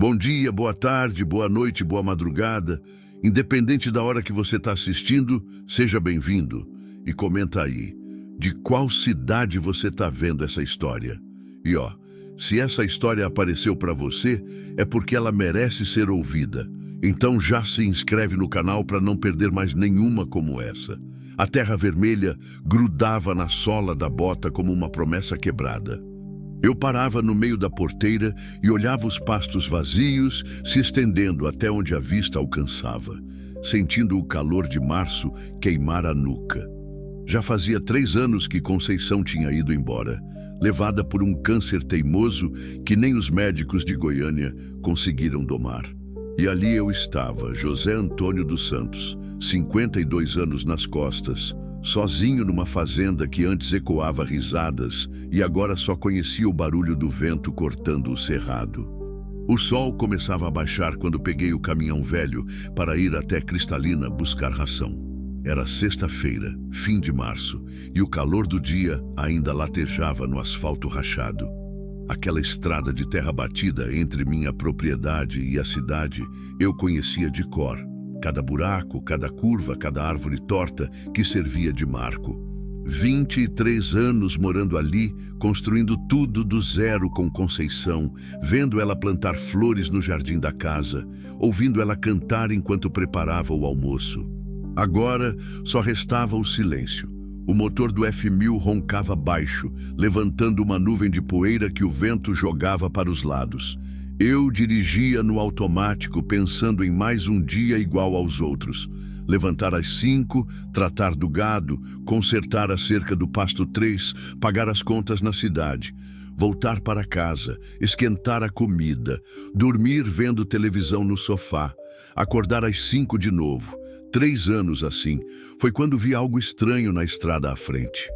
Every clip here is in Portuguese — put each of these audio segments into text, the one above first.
Bom dia, boa tarde, boa noite, boa madrugada. Independente da hora que você está assistindo, seja bem-vindo. E comenta aí, de qual cidade você está vendo essa história? E se essa história apareceu para você, é porque ela merece ser ouvida. Então já se inscreve no canal para não perder mais nenhuma como essa. A terra vermelha grudava na sola da bota como uma promessa quebrada. Eu parava no meio da porteira e olhava os pastos vazios se estendendo até onde a vista alcançava, sentindo o calor de março queimar a nuca. Já fazia 3 anos que Conceição tinha ido embora, levada por um câncer teimoso que nem os médicos de Goiânia conseguiram domar. E ali eu estava, José Antônio dos Santos, 52 anos nas costas, sozinho numa fazenda que antes ecoava risadas e agora só conhecia o barulho do vento cortando o cerrado. O sol começava a baixar quando peguei o caminhão velho para ir até Cristalina buscar ração. Era sexta-feira, fim de março, e o calor do dia ainda latejava no asfalto rachado. Aquela estrada de terra batida entre minha propriedade e a cidade eu conhecia de cor. Cada buraco, cada curva, cada árvore torta que servia de marco. 23 anos morando ali, construindo tudo do zero com Conceição, vendo ela plantar flores no jardim da casa, ouvindo ela cantar enquanto preparava o almoço. Agora só restava o silêncio. O motor do F1000 roncava baixo, levantando uma nuvem de poeira que o vento jogava para os lados. Eu dirigia no automático, pensando em mais um dia igual aos outros. Levantar às 5, tratar do gado, consertar a cerca do pasto 3, pagar as contas na cidade. Voltar para casa, esquentar a comida, dormir vendo televisão no sofá, acordar às 5 de novo. 3 anos assim, foi quando vi algo estranho na estrada à frente.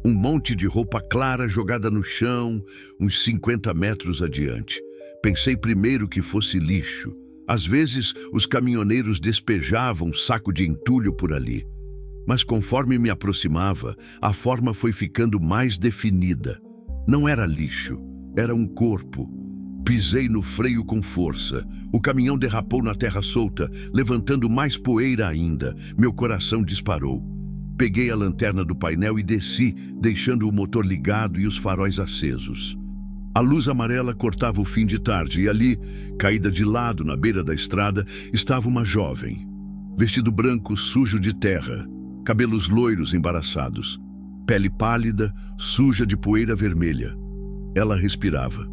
Um monte de roupa clara jogada no chão, uns 50 metros adiante. Pensei primeiro que fosse lixo. Às vezes, os caminhoneiros despejavam um saco de entulho por ali. Mas conforme me aproximava, a forma foi ficando mais definida. Não era lixo, era um corpo. Pisei no freio com força. O caminhão derrapou na terra solta, levantando mais poeira ainda. Meu coração disparou. Peguei a lanterna do painel e desci, deixando o motor ligado e os faróis acesos. A luz amarela cortava o fim de tarde e ali, caída de lado na beira da estrada, estava uma jovem. Vestido branco sujo de terra, cabelos loiros embaraçados, pele pálida, suja de poeira vermelha. Ela respirava.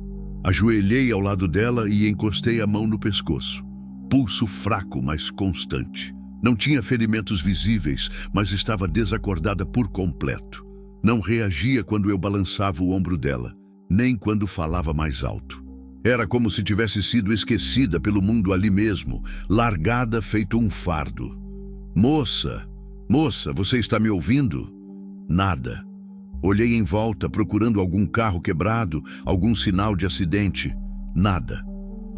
Ajoelhei ao lado dela e encostei a mão no pescoço. Pulso fraco, mas constante. Não tinha ferimentos visíveis, mas estava desacordada por completo. Não reagia quando eu balançava o ombro dela, nem quando falava mais alto. Era como se tivesse sido esquecida pelo mundo ali mesmo, largada feito um fardo. Moça, você está me ouvindo? Nada. Olhei em volta, procurando algum carro quebrado, algum sinal de acidente. Nada.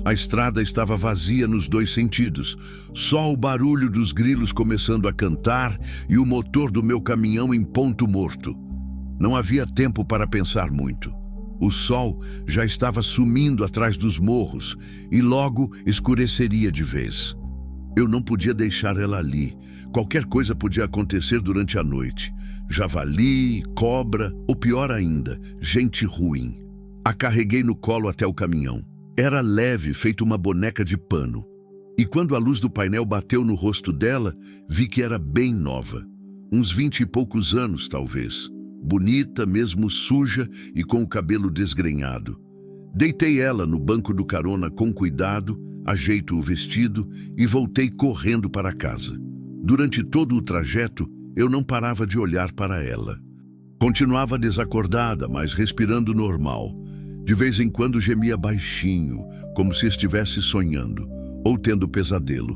A estrada estava vazia nos 2 sentidos, só o barulho dos grilos começando a cantar e o motor do meu caminhão em ponto morto. Não havia tempo para pensar muito. O sol já estava sumindo atrás dos morros e logo escureceria de vez. Eu não podia deixar ela ali. Qualquer coisa podia acontecer durante a noite. Javali, cobra ou pior ainda, gente ruim. A carreguei no colo até o caminhão. Era leve, feito uma boneca de pano. E quando a luz do painel bateu no rosto dela, vi que era bem nova. Uns 20 e poucos anos, talvez. Bonita, mesmo suja e com o cabelo desgrenhado. Deitei ela no banco do carona com cuidado, ajeito o vestido e voltei correndo para casa. Durante todo o trajeto, eu não parava de olhar para ela. Continuava desacordada, mas respirando normal. De vez em quando gemia baixinho, como se estivesse sonhando, ou tendo pesadelo.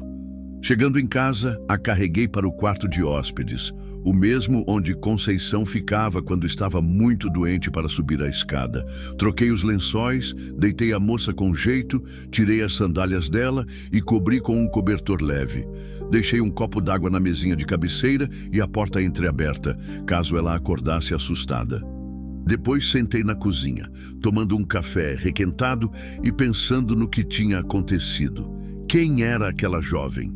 Chegando em casa, a carreguei para o quarto de hóspedes, o mesmo onde Conceição ficava quando estava muito doente para subir a escada. Troquei os lençóis, deitei a moça com jeito, tirei as sandálias dela e cobri com um cobertor leve. Deixei um copo d'água na mesinha de cabeceira e a porta entreaberta, caso ela acordasse assustada. Depois sentei na cozinha, tomando um café requentado e pensando no que tinha acontecido. Quem era aquela jovem?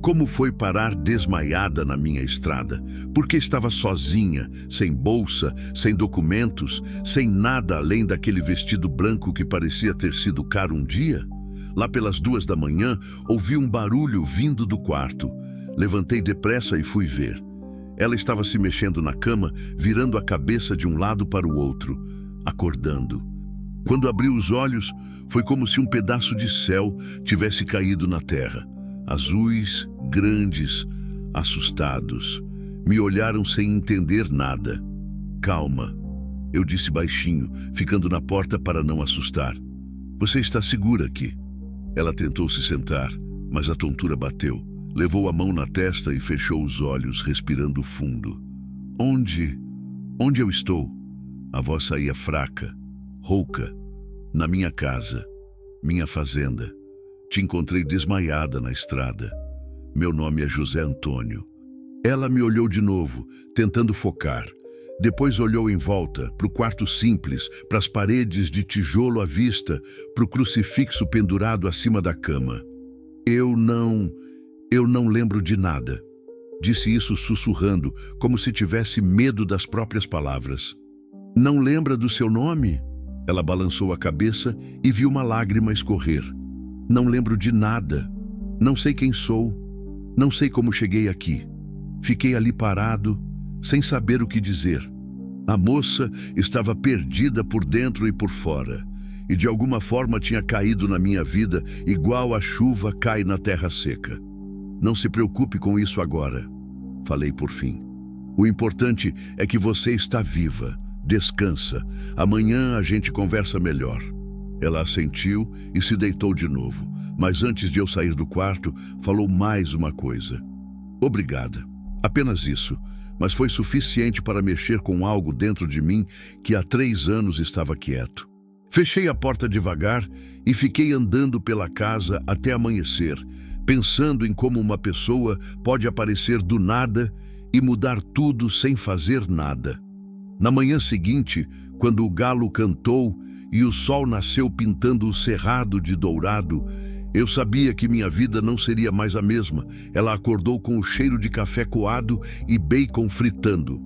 Como foi parar desmaiada na minha estrada? Por que estava sozinha, sem bolsa, sem documentos, sem nada além daquele vestido branco que parecia ter sido caro um dia? Lá pelas 2 da manhã, ouvi um barulho vindo do quarto. Levantei depressa e fui ver. Ela estava se mexendo na cama, virando a cabeça de um lado para o outro, acordando. Quando abri os olhos, foi como se um pedaço de céu tivesse caído na terra. Azuis, grandes, assustados. Me olharam sem entender nada. Calma, eu disse baixinho, ficando na porta para não assustar. Você está segura aqui? Ela tentou se sentar, mas a tontura bateu. Levou a mão na testa e fechou os olhos, respirando fundo. Onde eu estou? A voz saía fraca, rouca. Na minha casa, minha fazenda. Te encontrei desmaiada na estrada. Meu nome é José Antônio. Ela me olhou de novo, tentando focar. Depois olhou em volta, para o quarto simples, para as paredes de tijolo à vista, para o crucifixo pendurado acima da cama. Eu não lembro de nada. Disse isso sussurrando, como se tivesse medo das próprias palavras. Não lembra do seu nome? Ela balançou a cabeça e viu uma lágrima escorrer. Não lembro de nada. Não sei quem sou. Não sei como cheguei aqui. Fiquei ali parado, sem saber o que dizer. A moça estava perdida por dentro e por fora, e de alguma forma tinha caído na minha vida igual a chuva cai na terra seca. Não se preocupe com isso agora, falei por fim. O importante é que você está viva. Descansa. Amanhã a gente conversa melhor. Ela assentiu e se deitou de novo, mas antes de eu sair do quarto, falou mais uma coisa. Obrigada. Apenas isso, mas foi suficiente para mexer com algo dentro de mim que há 3 anos estava quieto. Fechei a porta devagar e fiquei andando pela casa até amanhecer, pensando em como uma pessoa pode aparecer do nada e mudar tudo sem fazer nada. Na manhã seguinte, quando o galo cantou e o sol nasceu pintando o cerrado de dourado, eu sabia que minha vida não seria mais a mesma. Ela acordou com o cheiro de café coado e bacon fritando.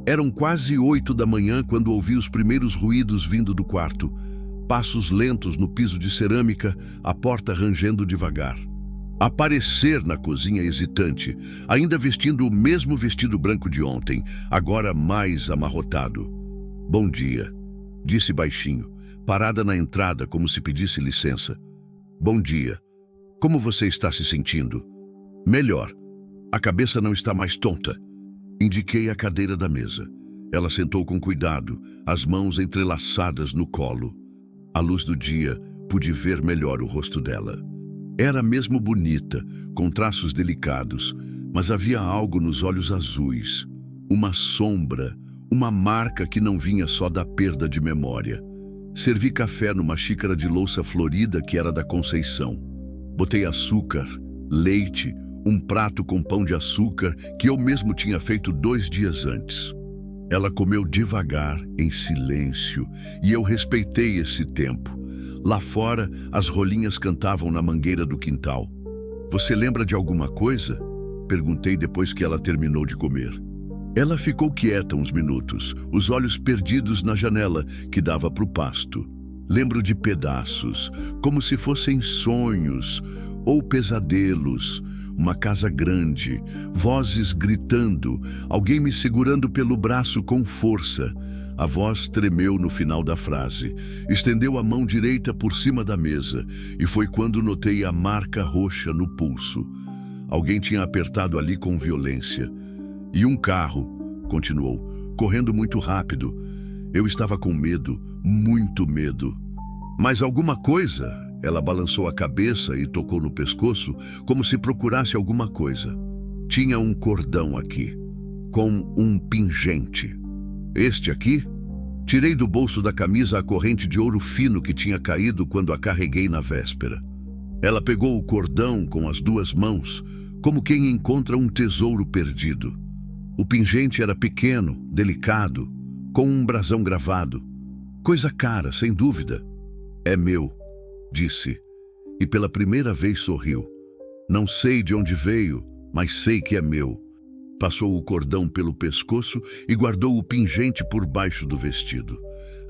Eram quase 8 da manhã quando ouvi os primeiros ruídos vindo do quarto. Passos lentos no piso de cerâmica, a porta rangendo devagar. Aparecer na cozinha hesitante, ainda vestindo o mesmo vestido branco de ontem, agora mais amarrotado. Bom dia, disse baixinho, parada na entrada como se pedisse licença. Bom dia. Como você está se sentindo? Melhor. A cabeça não está mais tonta. Indiquei a cadeira da mesa. Ela sentou com cuidado, as mãos entrelaçadas no colo. À luz do dia, pude ver melhor o rosto dela. Era mesmo bonita, com traços delicados, mas havia algo nos olhos azuis. Uma sombra, uma marca que não vinha só da perda de memória. Servi café numa xícara de louça florida que era da Conceição. Botei açúcar, leite, um prato com pão de açúcar que eu mesmo tinha feito 2 dias antes. Ela comeu devagar, em silêncio, e eu respeitei esse tempo. Lá fora, as rolinhas cantavam na mangueira do quintal. Você lembra de alguma coisa? Perguntei depois que ela terminou de comer. Ela ficou quieta uns minutos, os olhos perdidos na janela que dava para o pasto. Lembro de pedaços, como se fossem sonhos ou pesadelos. Uma casa grande, vozes gritando, alguém me segurando pelo braço com força. A voz tremeu no final da frase. Estendeu a mão direita por cima da mesa e foi quando notei a marca roxa no pulso. Alguém tinha apertado ali com violência. E um carro, continuou, correndo muito rápido. Eu estava com medo, muito medo. Mas alguma coisa? Ela balançou a cabeça e tocou no pescoço, como se procurasse alguma coisa. Tinha um cordão aqui, com um pingente. Este aqui? Tirei do bolso da camisa a corrente de ouro fino que tinha caído quando a carreguei na véspera. Ela pegou o cordão com as 2 mãos, como quem encontra um tesouro perdido. O pingente era pequeno, delicado, com um brasão gravado. Coisa cara, sem dúvida. É meu, disse, e pela primeira vez sorriu. Não sei de onde veio, mas sei que é meu. Passou o cordão pelo pescoço e guardou o pingente por baixo do vestido.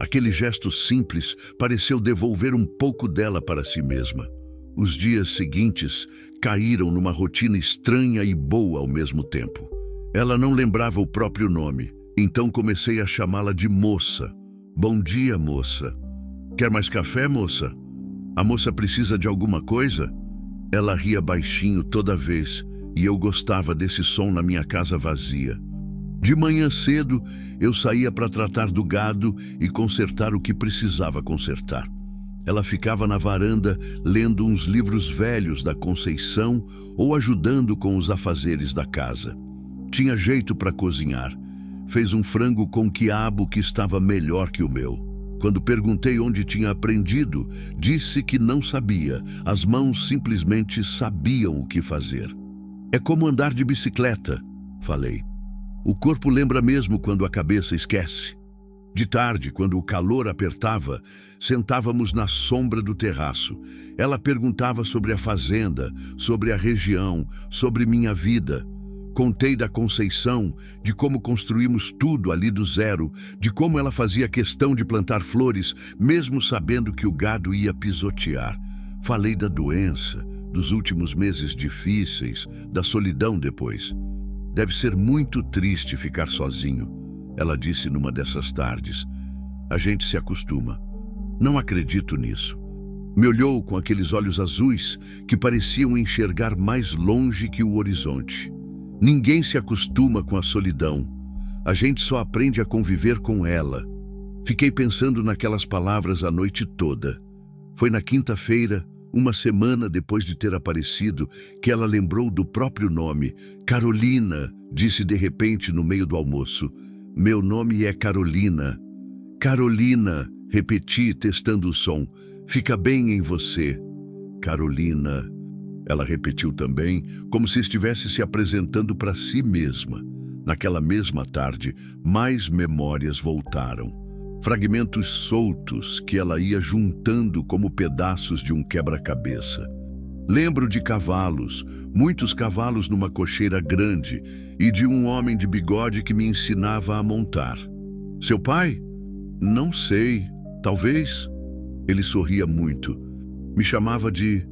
Aquele gesto simples pareceu devolver um pouco dela para si mesma. Os dias seguintes caíram numa rotina estranha e boa ao mesmo tempo. Ela não lembrava o próprio nome, então comecei a chamá-la de moça. Bom dia, moça. Quer mais café, moça? A moça precisa de alguma coisa? Ela ria baixinho toda vez, e eu gostava desse som na minha casa vazia. De manhã cedo, eu saía para tratar do gado e consertar o que precisava consertar. Ela ficava na varanda lendo uns livros velhos da Conceição ou ajudando com os afazeres da casa. Tinha jeito para cozinhar. Fez um frango com quiabo que estava melhor que o meu. Quando perguntei onde tinha aprendido, disse que não sabia. As mãos simplesmente sabiam o que fazer. É como andar de bicicleta, falei. O corpo lembra mesmo quando a cabeça esquece. De tarde, quando o calor apertava, sentávamos na sombra do terraço. Ela perguntava sobre a fazenda, sobre a região, sobre minha vida. Contei da Conceição, de como construímos tudo ali do zero, de como ela fazia questão de plantar flores, mesmo sabendo que o gado ia pisotear. Falei da doença, dos últimos meses difíceis, da solidão depois. Deve ser muito triste ficar sozinho, ela disse numa dessas tardes. A gente se acostuma. Não acredito nisso. Me olhou com aqueles olhos azuis que pareciam enxergar mais longe que o horizonte. Ninguém se acostuma com a solidão. A gente só aprende a conviver com ela. Fiquei pensando naquelas palavras a noite toda. Foi na quinta-feira, uma semana depois de ter aparecido, que ela lembrou do próprio nome. Carolina, disse de repente no meio do almoço. Meu nome é Carolina. Carolina, repeti, testando o som. Fica bem em você. Carolina. Ela repetiu também, como se estivesse se apresentando para si mesma. Naquela mesma tarde, mais memórias voltaram. Fragmentos soltos que ela ia juntando como pedaços de um quebra-cabeça. Lembro de cavalos, muitos cavalos numa cocheira grande, e de um homem de bigode que me ensinava a montar. Seu pai? Não sei, talvez. Ele sorria muito. Me chamava de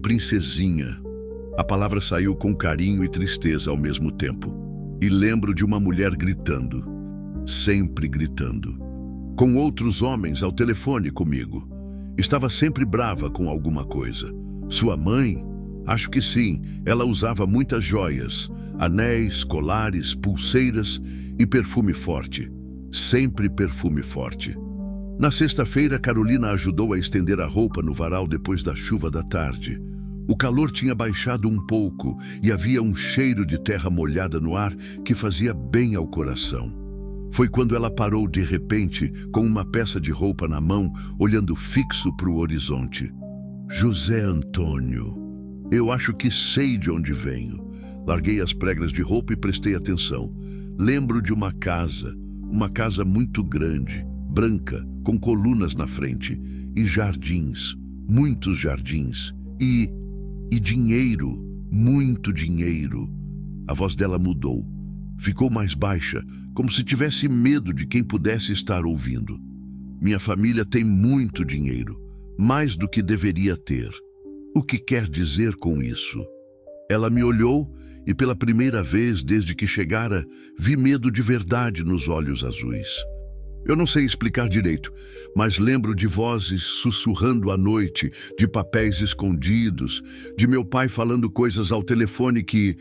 princesinha. A palavra saiu com carinho e tristeza ao mesmo tempo. E lembro de uma mulher gritando, sempre gritando. Com outros homens ao telefone comigo. Estava sempre brava com alguma coisa. Sua mãe? Acho que sim. Ela usava muitas joias, anéis, colares, pulseiras e perfume forte. Sempre perfume forte. Na sexta-feira, Carolina ajudou a estender a roupa no varal depois da chuva da tarde. O calor tinha baixado um pouco e havia um cheiro de terra molhada no ar que fazia bem ao coração. Foi quando ela parou de repente, com uma peça de roupa na mão, olhando fixo para o horizonte. José Antônio. Eu acho que sei de onde venho. Larguei as pregas de roupa e prestei atenção. Lembro de uma casa muito grande, branca, com colunas na frente, e jardins, muitos jardins, e dinheiro, muito dinheiro. A voz dela mudou. Ficou mais baixa, como se tivesse medo de quem pudesse estar ouvindo. Minha família tem muito dinheiro, mais do que deveria ter. O que quer dizer com isso? Ela me olhou e pela primeira vez desde que chegara, vi medo de verdade nos olhos azuis. Eu não sei explicar direito, mas lembro de vozes sussurrando à noite, de papéis escondidos, de meu pai falando coisas ao telefone que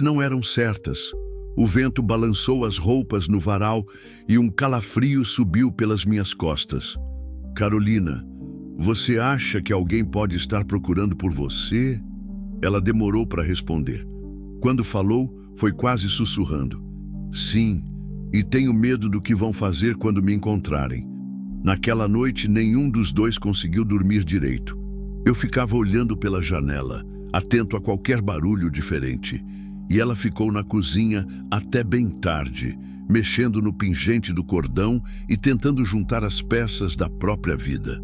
não eram certas. O vento balançou as roupas no varal e um calafrio subiu pelas minhas costas. Carolina, você acha que alguém pode estar procurando por você? Ela demorou para responder. Quando falou, foi quase sussurrando. Sim, e tenho medo do que vão fazer quando me encontrarem. Naquela noite, nenhum dos dois conseguiu dormir direito. Eu ficava olhando pela janela, atento a qualquer barulho diferente. e ela ficou na cozinha até bem tarde, mexendo no pingente do cordão e tentando juntar as peças da própria vida.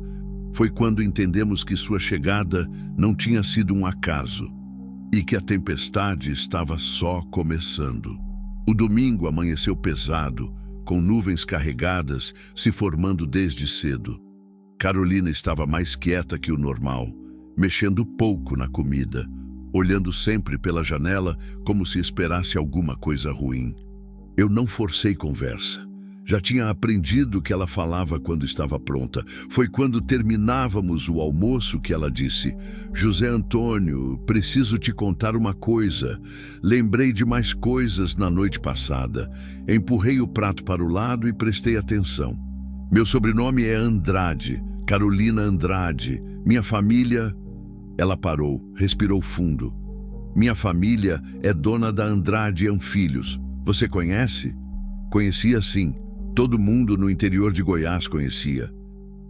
Foi quando entendemos que sua chegada não tinha sido um acaso e que a tempestade estava só começando. O domingo amanheceu pesado, com nuvens carregadas se formando desde cedo. Carolina estava mais quieta que o normal, mexendo pouco na comida, olhando sempre pela janela como se esperasse alguma coisa ruim. Eu não forcei conversa. Já tinha aprendido que ela falava quando estava pronta. Foi quando terminávamos o almoço que ela disse: José Antônio, preciso te contar uma coisa. Lembrei de mais coisas na noite passada. Empurrei o prato para o lado e prestei atenção. Meu sobrenome é Andrade, Carolina Andrade. Minha família... Ela parou, respirou fundo. Minha família é dona da Andrade Filhos. Você conhece? Conhecia sim. Todo mundo no interior de Goiás conhecia.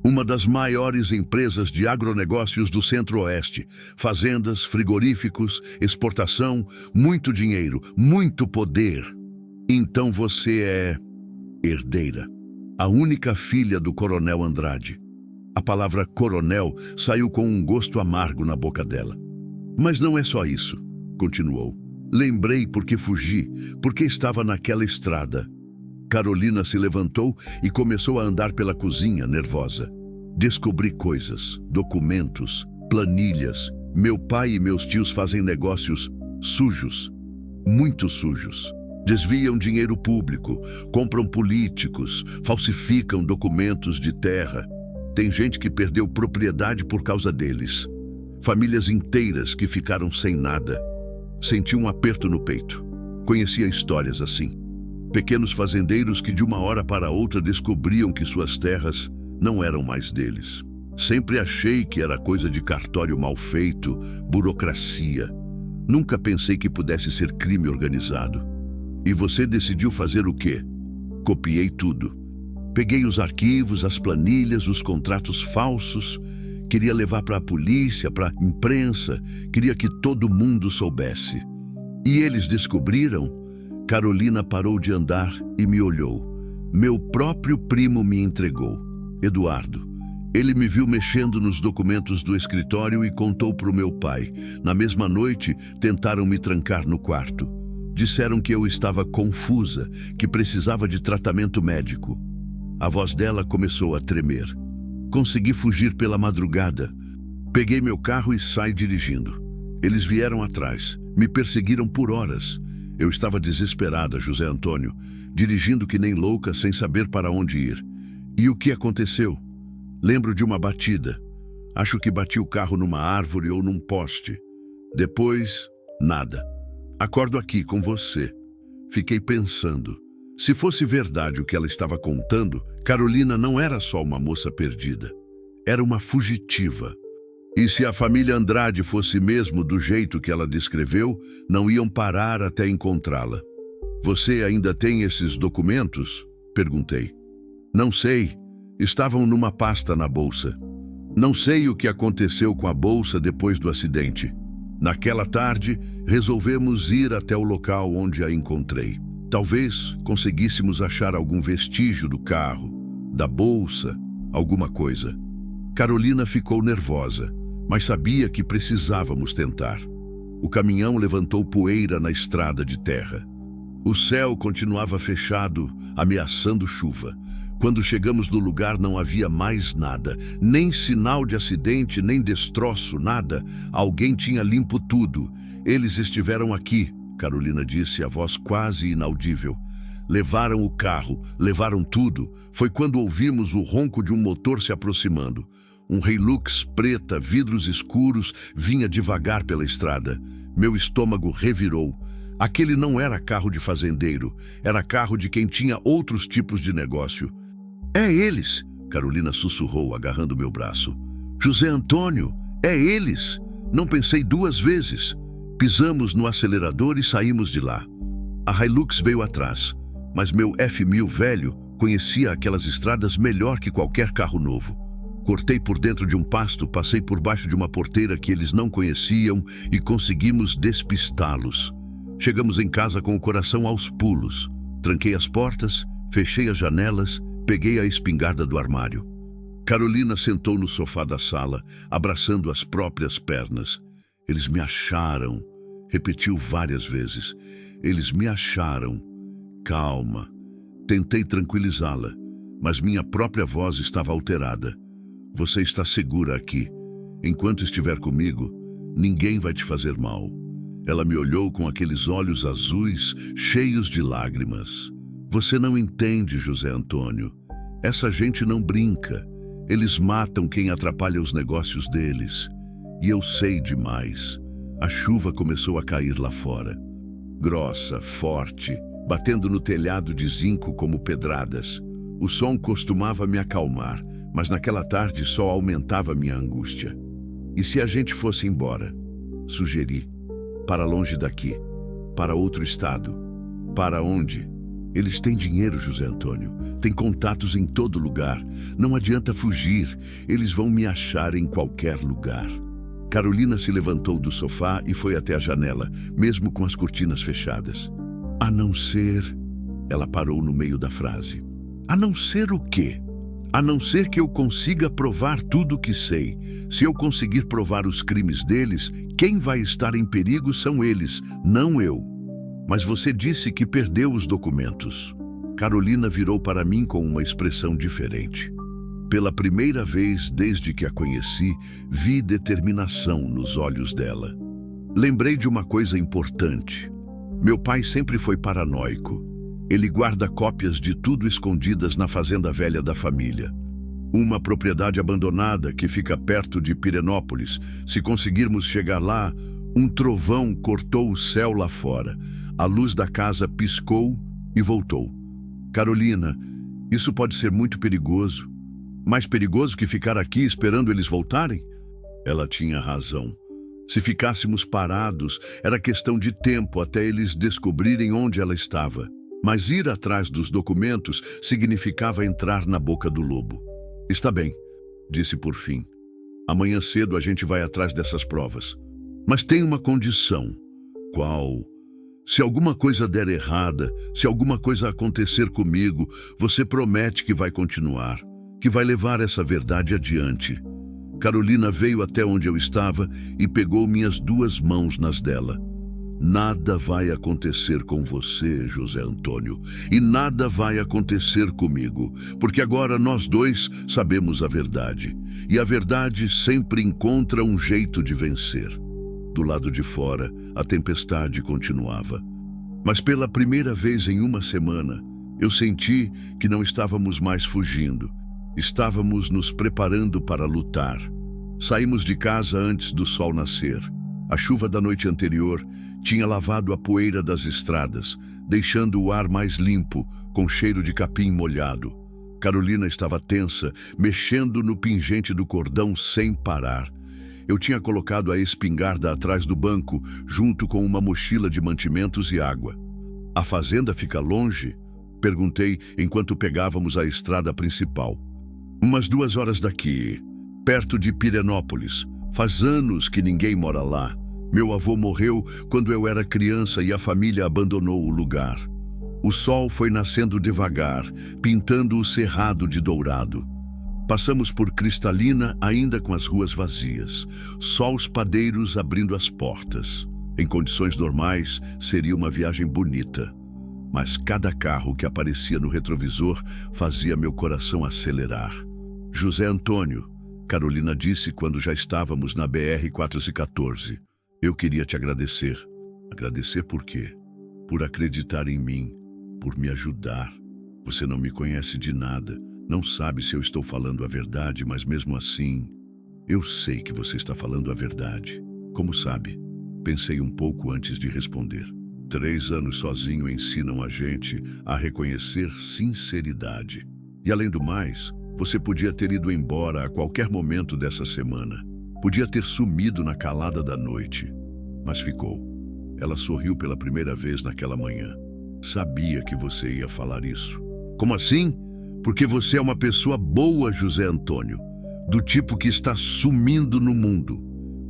Uma das maiores empresas de agronegócios do Centro-Oeste. Fazendas, frigoríficos, exportação, muito dinheiro, muito poder. Então você é herdeira. A única filha do Coronel Andrade. A palavra coronel saiu com um gosto amargo na boca dela. Mas não é só isso, continuou. Lembrei porque fugi, porque estava naquela estrada. Carolina se levantou e começou a andar pela cozinha, nervosa. Descobri coisas, documentos, planilhas. Meu pai e meus tios fazem negócios sujos, muito sujos. Desviam dinheiro público, compram políticos, falsificam documentos de terra. Tem gente que perdeu propriedade por causa deles. Famílias inteiras que ficaram sem nada. Senti um aperto no peito. Conhecia histórias assim. Pequenos fazendeiros que de uma hora para outra descobriam que suas terras não eram mais deles. Sempre achei que era coisa de cartório mal feito, burocracia. Nunca pensei que pudesse ser crime organizado. E você decidiu fazer o quê? Copiei tudo. Peguei os arquivos, as planilhas, os contratos falsos. Queria levar para a polícia, para a imprensa. Queria que todo mundo soubesse. E eles descobriram? Carolina parou de andar e me olhou. Meu próprio primo me entregou, Eduardo. Ele me viu mexendo nos documentos do escritório e contou para o meu pai. Na mesma noite, tentaram me trancar no quarto. Disseram que eu estava confusa, que precisava de tratamento médico. A voz dela começou a tremer. Consegui fugir pela madrugada. Peguei meu carro e saí dirigindo. Eles vieram atrás, me perseguiram por horas. Eu estava desesperada, José Antônio, dirigindo que nem louca, sem saber para onde ir. E o que aconteceu? Lembro de uma batida. Acho que bati o carro numa árvore ou num poste. Depois, nada. Acordo aqui com você. Fiquei pensando. Se fosse verdade o que ela estava contando, Carolina não era só uma moça perdida. Era uma fugitiva. E se a família Andrade fosse mesmo do jeito que ela descreveu, não iam parar até encontrá-la. Você ainda tem esses documentos? Perguntei. Não sei. Estavam numa pasta na bolsa. Não sei o que aconteceu com a bolsa depois do acidente. Naquela tarde, resolvemos ir até o local onde a encontrei. Talvez conseguíssemos achar algum vestígio do carro, da bolsa, alguma coisa. Carolina ficou nervosa, mas sabia que precisávamos tentar. O caminhão levantou poeira na estrada de terra. O céu continuava fechado, ameaçando chuva. Quando chegamos no lugar não havia mais nada, nem sinal de acidente, nem destroço, nada. Alguém tinha limpo tudo. Eles estiveram aqui, Carolina disse, a voz quase inaudível. Levaram o carro, levaram tudo. Foi quando ouvimos o ronco de um motor se aproximando. Um Hilux preta, vidros escuros, vinha devagar pela estrada. Meu estômago revirou. Aquele não era carro de fazendeiro, era carro de quem tinha outros tipos de negócio. É eles, Carolina sussurrou, agarrando meu braço. José Antônio, é eles. Não pensei duas vezes. Pisamos no acelerador e saímos de lá. A Hilux veio atrás, mas meu F1000 velho conhecia aquelas estradas melhor que qualquer carro novo. Cortei por dentro de um pasto, passei por baixo de uma porteira que eles não conheciam e conseguimos despistá-los. Chegamos em casa com o coração aos pulos. Tranquei as portas, fechei as janelas, peguei a espingarda do armário. Carolina sentou no sofá da sala, abraçando as próprias pernas. Eles me acharam, repetiu várias vezes. Eles me acharam. Calma. Tentei tranquilizá-la, mas minha própria voz estava alterada. Você está segura aqui. Enquanto estiver comigo, ninguém vai te fazer mal. Ela me olhou com aqueles olhos azuis, cheios de lágrimas. Você não entende, José Antônio. Essa gente não brinca. Eles matam quem atrapalha os negócios deles. E eu sei demais. A chuva começou a cair lá fora. Grossa, forte, batendo no telhado de zinco como pedradas. O som costumava me acalmar, mas naquela tarde só aumentava minha angústia. E se a gente fosse embora? Sugeri. Para longe daqui. Para outro estado. Para onde? Eles têm dinheiro, José Antônio. Têm contatos em todo lugar. Não adianta fugir. Eles vão me achar em qualquer lugar. Carolina se levantou do sofá e foi até a janela, mesmo com as cortinas fechadas. A não ser... Ela parou no meio da frase. A não ser o quê? A não ser que eu consiga provar tudo o que sei. Se eu conseguir provar os crimes deles, quem vai estar em perigo são eles, não eu. Mas você disse que perdeu os documentos. Carolina virou para mim com uma expressão diferente. Pela primeira vez desde que a conheci, vi determinação nos olhos dela. Lembrei de uma coisa importante. Meu pai sempre foi paranoico. Ele guarda cópias de tudo escondidas na fazenda velha da família. Uma propriedade abandonada que fica perto de Pirenópolis. Se conseguirmos chegar lá, um trovão cortou o céu lá fora. A luz da casa piscou e voltou. Carolina, isso pode ser muito perigoso. Mais perigoso que ficar aqui esperando eles voltarem? Ela tinha razão. Se ficássemos parados, era questão de tempo até eles descobrirem onde ela estava. Mas ir atrás dos documentos significava entrar na boca do lobo. Está bem, disse por fim. Amanhã cedo a gente vai atrás dessas provas. Mas tem uma condição. Qual? Se alguma coisa der errada, se alguma coisa acontecer comigo, você promete que vai continuar, que vai levar essa verdade adiante. Carolina veio até onde eu estava e pegou minhas duas mãos nas dela. Nada vai acontecer com você, José Antônio, e nada vai acontecer comigo, porque agora nós dois sabemos a verdade, e a verdade sempre encontra um jeito de vencer. Do lado de fora, a tempestade continuava. Mas pela primeira vez em uma semana, eu senti que não estávamos mais fugindo. Estávamos nos preparando para lutar. Saímos de casa antes do sol nascer. A chuva da noite anterior tinha lavado a poeira das estradas, deixando o ar mais limpo, com cheiro de capim molhado. Carolina estava tensa, mexendo no pingente do cordão sem parar. Eu tinha colocado a espingarda atrás do banco, junto com uma mochila de mantimentos e água. A fazenda fica longe? Perguntei enquanto pegávamos a estrada principal. Umas 2 horas daqui, perto de Pirenópolis. Faz anos que ninguém mora lá. Meu avô morreu quando eu era criança e a família abandonou o lugar. O sol foi nascendo devagar, pintando o cerrado de dourado. Passamos por Cristalina ainda com as ruas vazias, só os padeiros abrindo as portas. Em condições normais, seria uma viagem bonita. Mas cada carro que aparecia no retrovisor fazia meu coração acelerar. José Antônio, Carolina disse quando já estávamos na BR-414. Eu queria te agradecer. Agradecer por quê? Por acreditar em mim, por me ajudar. Você não me conhece de nada, não sabe se eu estou falando a verdade, mas mesmo assim, eu sei que você está falando a verdade. Como sabe? Pensei um pouco antes de responder. 3 anos sozinho ensinam a gente a reconhecer sinceridade. E além do mais, você podia ter ido embora a qualquer momento dessa semana. Podia ter sumido na calada da noite, mas ficou. Ela sorriu pela primeira vez naquela manhã. Sabia que você ia falar isso. Como assim? Porque você é uma pessoa boa, José Antônio, do tipo que está sumindo no mundo.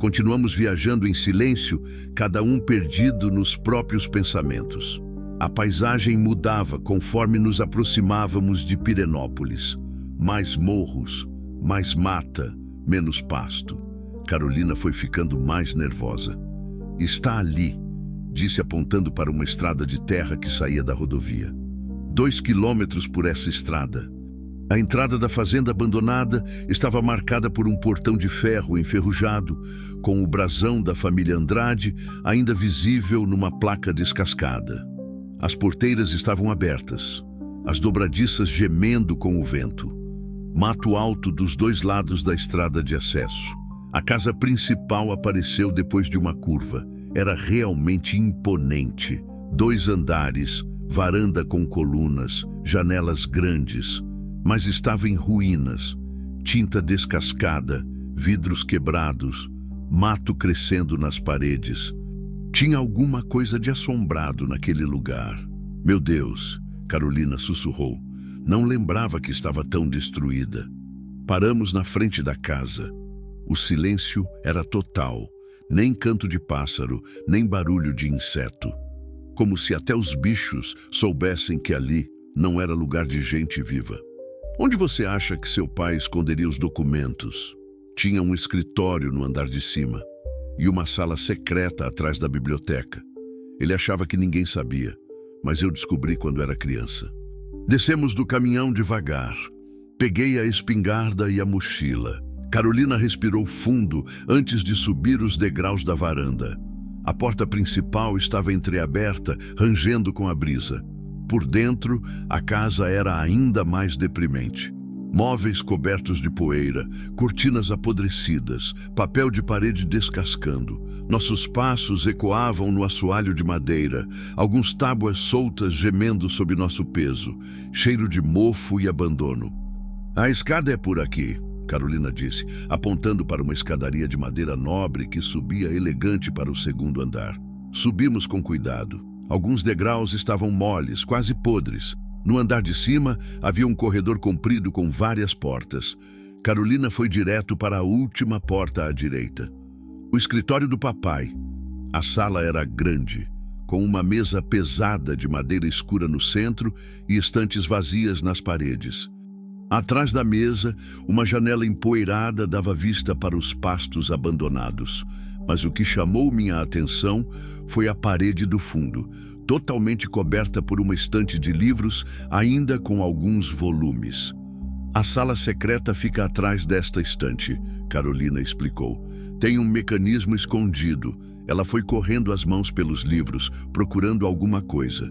Continuamos viajando em silêncio, cada um perdido nos próprios pensamentos. A paisagem mudava conforme nos aproximávamos de Pirenópolis. Mais morros, mais mata, menos pasto. Carolina foi ficando mais nervosa. "Está ali", disse apontando para uma estrada de terra que saía da rodovia. 2 quilômetros por essa estrada. A entrada da fazenda abandonada estava marcada por um portão de ferro enferrujado, com o brasão da família Andrade ainda visível numa placa descascada. As porteiras estavam abertas, as dobradiças gemendo com o vento. Mato alto dos 2 lados da estrada de acesso. A casa principal apareceu depois de uma curva. Era realmente imponente. 2 andares, varanda com colunas, janelas grandes, mas estava em ruínas. Tinta descascada, vidros quebrados, mato crescendo nas paredes. Tinha alguma coisa de assombrado naquele lugar. "Meu Deus", Carolina sussurrou. Não lembrava que estava tão destruída. Paramos na frente da casa. O silêncio era total. Nem canto de pássaro, nem barulho de inseto. Como se até os bichos soubessem que ali não era lugar de gente viva. "Onde você acha que seu pai esconderia os documentos?" Tinha um escritório no andar de cima e uma sala secreta atrás da biblioteca. Ele achava que ninguém sabia, mas eu descobri quando era criança. Descemos do caminhão devagar. Peguei a espingarda e a mochila. Carolina respirou fundo antes de subir os degraus da varanda. A porta principal estava entreaberta, rangendo com a brisa. Por dentro, a casa era ainda mais deprimente. Móveis cobertos de poeira, cortinas apodrecidas, papel de parede descascando. Nossos passos ecoavam no assoalho de madeira, alguns tábuas soltas gemendo sob nosso peso, cheiro de mofo e abandono. "A escada é por aqui", Carolina disse, apontando para uma escadaria de madeira nobre que subia elegante para o 2º andar. Subimos com cuidado. Alguns degraus estavam moles, quase podres. No andar de cima, havia um corredor comprido com várias portas. Carolina foi direto para a última porta à direita. O escritório do papai. A sala era grande, com uma mesa pesada de madeira escura no centro e estantes vazias nas paredes. Atrás da mesa, uma janela empoeirada dava vista para os pastos abandonados. Mas o que chamou minha atenção foi a parede do fundo, totalmente coberta por uma estante de livros, ainda com alguns volumes. "A sala secreta fica atrás desta estante", Carolina explicou. "Tem um mecanismo escondido." Ela foi correndo as mãos pelos livros, procurando alguma coisa.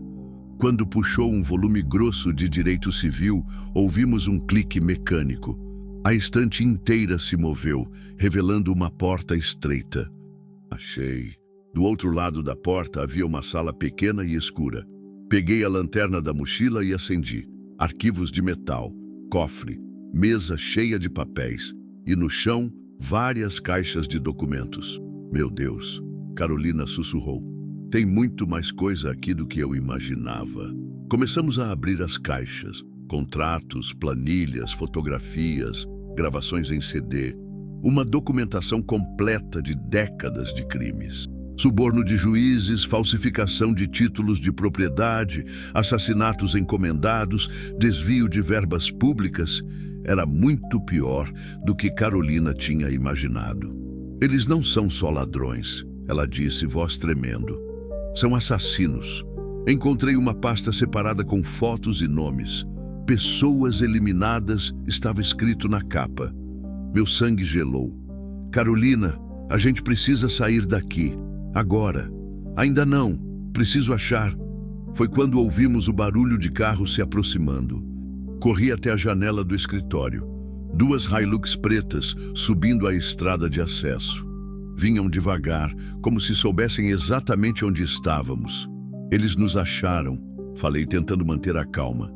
Quando puxou um volume grosso de direito civil, ouvimos um clique mecânico. A estante inteira se moveu, revelando uma porta estreita. "Achei." Do outro lado da porta havia uma sala pequena e escura. Peguei a lanterna da mochila e acendi. Arquivos de metal, cofre, mesa cheia de papéis e no chão várias caixas de documentos. "Meu Deus", Carolina sussurrou. "Tem muito mais coisa aqui do que eu imaginava." Começamos a abrir as caixas. Contratos, planilhas, fotografias, gravações em CD. Uma documentação completa de décadas de crimes. Suborno de juízes, falsificação de títulos de propriedade, assassinatos encomendados, desvio de verbas públicas. Era muito pior do que Carolina tinha imaginado. "Eles não são só ladrões", ela disse, voz tremendo. "São assassinos." Encontrei uma pasta separada com fotos e nomes. "Pessoas eliminadas" estava escrito na capa. Meu sangue gelou. "Carolina, a gente precisa sair daqui. Agora." "Ainda não. Preciso achar." Foi quando ouvimos o barulho de carro se aproximando. Corri até a janela do escritório. 2 Hilux pretas subindo a estrada de acesso. Vinham devagar, como se soubessem exatamente onde estávamos. "Eles nos acharam", falei tentando manter a calma.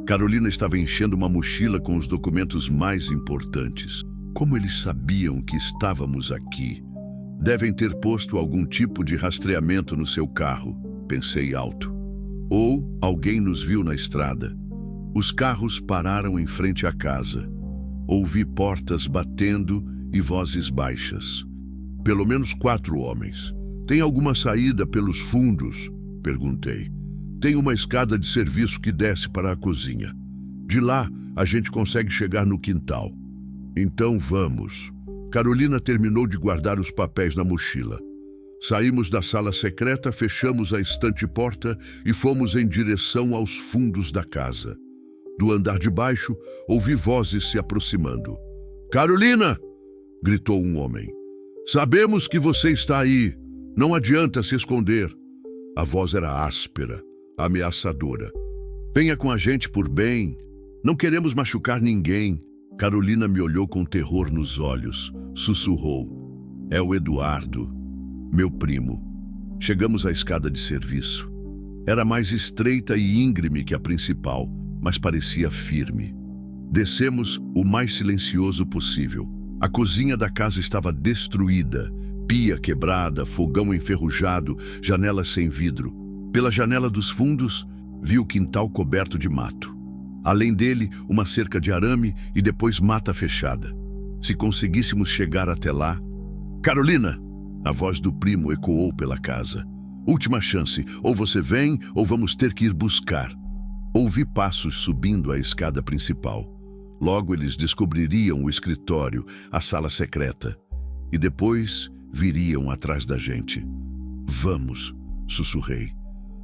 Carolina estava enchendo uma mochila com os documentos mais importantes. Como eles sabiam que estávamos aqui? "Devem ter posto algum tipo de rastreamento no seu carro", pensei alto. "Ou alguém nos viu na estrada." Os carros pararam em frente à casa. Ouvi portas batendo e vozes baixas. Pelo menos 4 homens. Tem alguma saída pelos fundos? Perguntei. Tem uma escada de serviço que desce para a cozinha. De lá, a gente consegue chegar no quintal. Então vamos. Carolina terminou de guardar os papéis na mochila. Saímos da sala secreta, fechamos a estante-porta e fomos em direção aos fundos da casa. Do andar de baixo, ouvi vozes se aproximando. "Carolina!" gritou um homem. "Sabemos que você está aí. Não adianta se esconder." A voz era áspera, ameaçadora. "Venha com a gente por bem. Não queremos machucar ninguém." Carolina me olhou com terror nos olhos. Sussurrou. "É o Eduardo, meu primo." Chegamos à escada de serviço. Era mais estreita e íngreme que a principal, mas parecia firme. Descemos o mais silencioso possível. A cozinha da casa estava destruída, pia quebrada, fogão enferrujado, janelas sem vidro. Pela janela dos fundos, vi o quintal coberto de mato. Além dele, uma cerca de arame e depois mata fechada. Se conseguíssemos chegar até lá... "Carolina!" A voz do primo ecoou pela casa. "Última chance, ou você vem ou vamos ter que ir buscar." Ouvi passos subindo a escada principal. Logo eles descobririam o escritório, a sala secreta. E depois viriam atrás da gente. "Vamos!" sussurrei.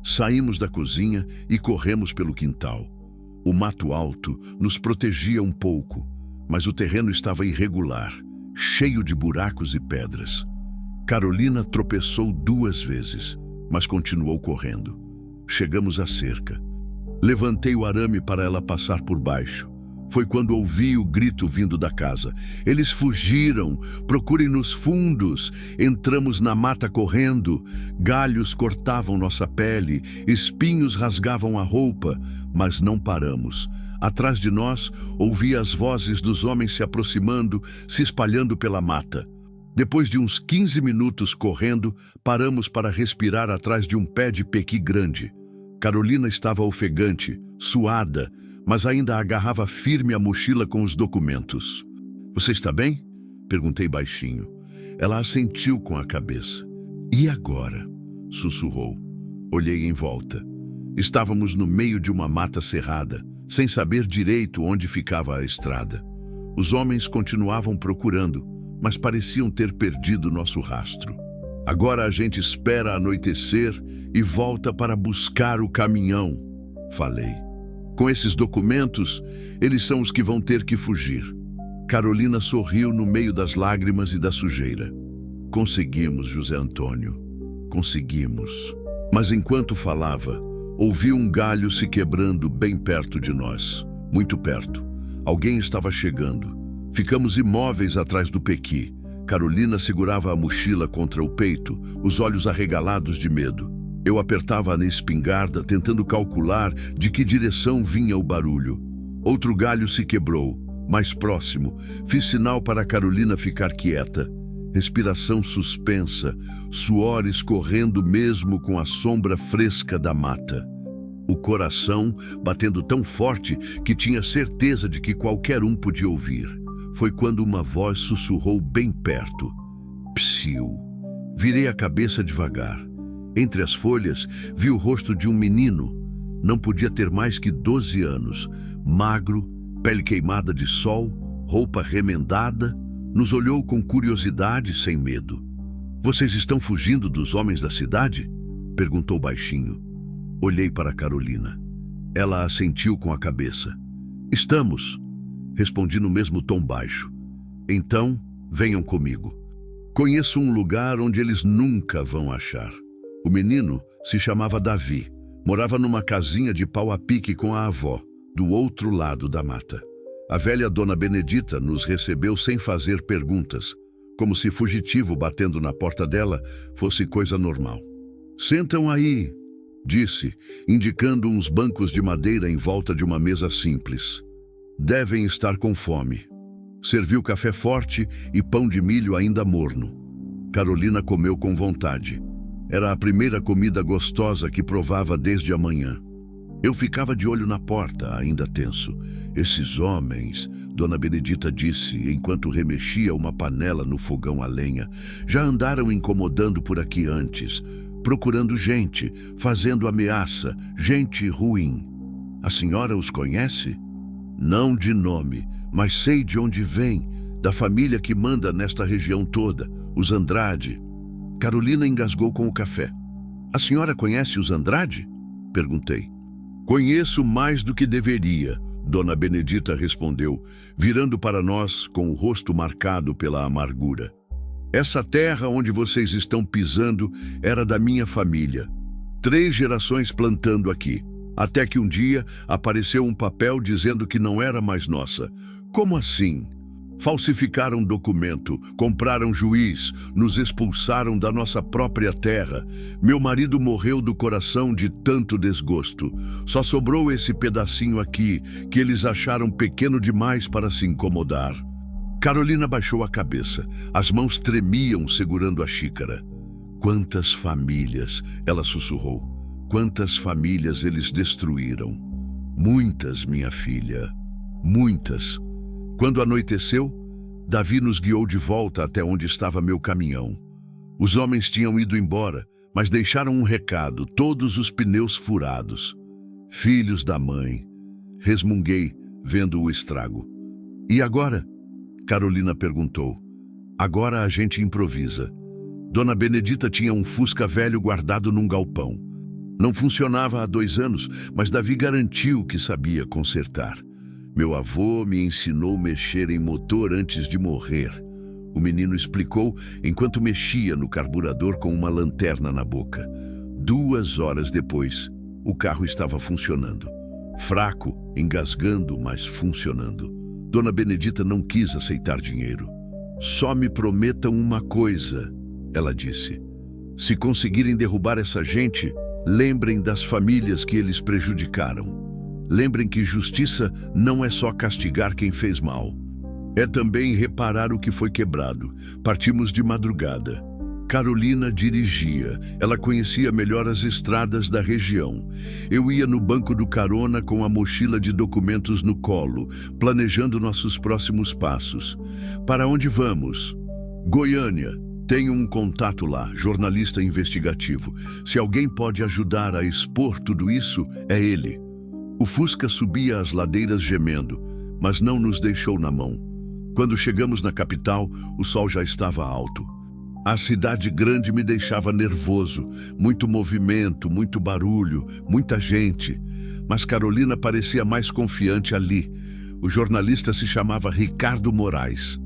Saímos da cozinha e corremos pelo quintal. O mato alto nos protegia um pouco, mas o terreno estava irregular, cheio de buracos e pedras. Carolina tropeçou 2 vezes, mas continuou correndo. Chegamos à cerca. Levantei o arame para ela passar por baixo. Foi quando ouvi o grito vindo da casa. "Eles fugiram! Procurem nos fundos!" Entramos na mata correndo. Galhos cortavam nossa pele, espinhos rasgavam a roupa, mas não paramos. Atrás de nós, ouvi as vozes dos homens se aproximando, se espalhando pela mata. Depois de uns 15 minutos correndo, paramos para respirar atrás de um pé de pequi grande. Carolina estava ofegante, suada, mas ainda agarrava firme a mochila com os documentos. "Você está bem?" perguntei baixinho. Ela assentiu com a cabeça. "E agora?" sussurrou. Olhei em volta. Estávamos no meio de uma mata cerrada, sem saber direito onde ficava a estrada. Os homens continuavam procurando, mas pareciam ter perdido nosso rastro. "Agora a gente espera anoitecer e volta para buscar o caminhão", falei. "Com esses documentos, eles são os que vão ter que fugir." Carolina sorriu no meio das lágrimas e da sujeira. "Conseguimos, José Antônio. Conseguimos." Mas enquanto falava, ouvi um galho se quebrando bem perto de nós. Muito perto. Alguém estava chegando. Ficamos imóveis atrás do pequi. Carolina segurava a mochila contra o peito, os olhos arregalados de medo. Eu apertava na espingarda, tentando calcular de que direção vinha o barulho. Outro galho se quebrou, mais próximo. Fiz sinal para Carolina ficar quieta. Respiração suspensa, suor escorrendo mesmo com a sombra fresca da mata. O coração batendo tão forte que tinha certeza de que qualquer um podia ouvir. Foi quando uma voz sussurrou bem perto. "Psiu." Virei a cabeça devagar. Entre as folhas, vi o rosto de um menino. Não podia ter mais que 12 anos. Magro, pele queimada de sol, roupa remendada. Nos olhou com curiosidade, sem medo. "Vocês estão fugindo dos homens da cidade?" perguntou baixinho. Olhei para Carolina. Ela assentiu com a cabeça. "Estamos." Respondi no mesmo tom baixo. "Então, venham comigo. Conheço um lugar onde eles nunca vão achar." O menino se chamava Davi. Morava numa casinha de pau a pique com a avó, do outro lado da mata. A velha dona Benedita nos recebeu sem fazer perguntas, como se fugitivo batendo na porta dela fosse coisa normal. "Sentam aí", disse, indicando uns bancos de madeira em volta de uma mesa simples. "Devem estar com fome." Serviu café forte e pão de milho ainda morno. Carolina comeu com vontade. Era a primeira comida gostosa que provava desde a manhã. Eu ficava de olho na porta, ainda tenso. Esses homens, Dona Benedita disse, enquanto remexia uma panela no fogão a lenha, já andaram incomodando por aqui antes, procurando gente, fazendo ameaça, gente ruim. A senhora os conhece? Não de nome, mas sei de onde vem, da família que manda nesta região toda, os Andrade. Carolina engasgou com o café. A senhora conhece os Andrade? Perguntei. Conheço mais do que deveria, Dona Benedita respondeu, virando para nós com o rosto marcado pela amargura. Essa terra onde vocês estão pisando era da minha família. 3 gerações plantando aqui, até que um dia apareceu um papel dizendo que não era mais nossa. Como assim? Falsificaram documento, compraram juiz, nos expulsaram da nossa própria terra. Meu marido morreu do coração de tanto desgosto. Só sobrou esse pedacinho aqui, que eles acharam pequeno demais para se incomodar. Carolina baixou a cabeça. As mãos tremiam segurando a xícara. Quantas famílias, ela sussurrou. Quantas famílias eles destruíram. Muitas, minha filha. Muitas. Quando anoiteceu, Davi nos guiou de volta até onde estava meu caminhão. Os homens tinham ido embora, mas deixaram um recado, todos os pneus furados. Filhos da mãe. Resmunguei, vendo o estrago. E agora? Carolina perguntou. Agora a gente improvisa. Dona Benedita tinha um Fusca velho guardado num galpão. Não funcionava há 2 anos, mas Davi garantiu que sabia consertar. Meu avô me ensinou a mexer em motor antes de morrer. O menino explicou enquanto mexia no carburador com uma lanterna na boca. 2 horas depois, o carro estava funcionando. Fraco, engasgando, mas funcionando. Dona Benedita não quis aceitar dinheiro. Só me prometam uma coisa, ela disse. Se conseguirem derrubar essa gente, lembrem das famílias que eles prejudicaram. Lembrem que justiça não é só castigar quem fez mal. É também reparar o que foi quebrado. Partimos de madrugada. Carolina dirigia. Ela conhecia melhor as estradas da região. Eu ia no banco do carona com a mochila de documentos no colo, planejando nossos próximos passos. Para onde vamos? Goiânia. Tenho um contato lá, jornalista investigativo. Se alguém pode ajudar a expor tudo isso, é ele. O Fusca subia as ladeiras gemendo, mas não nos deixou na mão. Quando chegamos na capital, o sol já estava alto. A cidade grande me deixava nervoso, muito movimento, muito barulho, muita gente. Mas Carolina parecia mais confiante ali. O jornalista se chamava Ricardo Moraes.